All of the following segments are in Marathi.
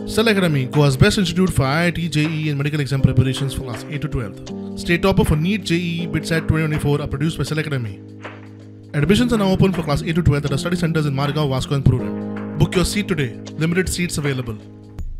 Cell Academy, Goa's best institute for IIT, JEE and medical exam preparations for class 8 to 12th. State topper for NEET, JEE, BITSAT 2024 are produced by Cell Academy. Admissions are now open for class 8 to 12th at our study centers in Margao, Vasco and Prudent. Book your seat today. Limited seats available.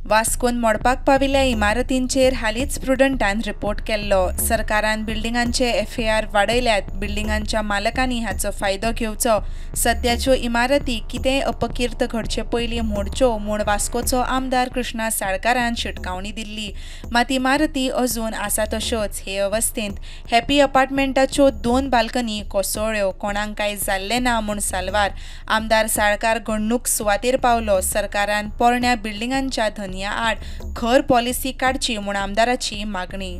वास्कोन मोडपाक पाविल्ल्या इमारतींचेर हालींच प्रुडंटान रिपोर्ट केल्लो. सरकारान बिल्डिंगांचे FAR वाडयल्यात. बिल्डिंगांच्या मालकांनी हाचो फायदो घेवचो. सद्याच्यो इमारती कितेंय अपकीर्त घडचे पयलीं मोडच्यो म्हूण वास्कोचो आमदार कृष्णा साळकारान शिटकावणी दिल्ली. मात इमारती अजून आसा तश्योच. हे अवस्थेंत हॅपी अपार्टमेंटाच्यो 2 बाल्कनी कोसळ्ळ्यो. कोणाक कांय जाल्लें ना म्हूण साल्वार. आमदार साळकार घडणूक सुवातेर पावलो. सरकारान पोरण्या बिल्डिंगांच्या आड खर पॉलिसी काडची म्हूण आमदाराची मागणी.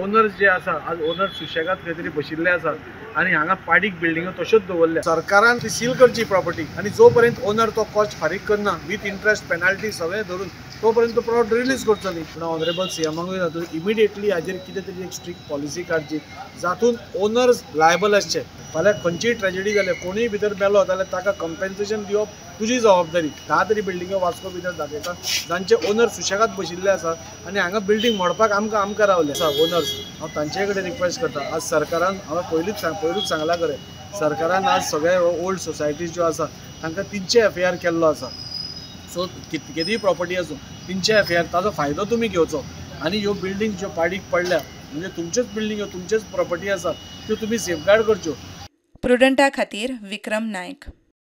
ओनर्स जे आसा आज ओनर्स सुशेगाद खंय तरी बशिल्ले आसात आनी हांगा पाडीक बिल्डिंगो तश्योच दवरल्या. सरकारान ती सील करची प्रॉपर्टी आनी जो पर्यंत ओनर तो कॉस्ट फारीक करना विथ इंट्रस्ट पेनाल्टी सगळें धरून तो पर्यंत प्रॉडक्ट रिलीज करचो न्ही. पूण ऑनरेबल सीएमाकूय जातून इमिडिएटली हाजेर कितें तरी एक स्ट्रिक्ट पॉलिसी काडची जातून ओनर्स लायबल आसचे. फाल्यां खंयचीय ट्रेजेडी जाल्यार कोणूय भितर मेलो जाल्यार ताका कंपेन्सेशन दिवप तुजी जबाबदारी. 10 तरी बिल्डिंगो वास्को भितर दाखयता जांचे ओनर सुशेगाद बशिल्ले आसा आनी हांगा बिल्डींग मोडपाक आमकां रावले आसा ओनर्स. हांव तांचे कडेन रिक्वेस्ट करता. आज सरकारान हांवें पयरूच सांगला खरें सरकारान आज सगळे ओल्ड सोसायटीज ज्यो आसा तांकां 300 FAR केल्लो आसा. सो कितेंय प्रॉपर्टी आसूं 300 FAR ताजो फायदो तुमी घेवचो आनी ह्यो बिल्डींग ज्यो पाडीक पडल्या म्हणजे तुमच्योच बिल्डिंग्यो तुमच्योच प्रॉपर्टी आसा त्यो तुमी सेफगार्ड करच्यो. प्रुडंटा खातीर विक्रम नायक.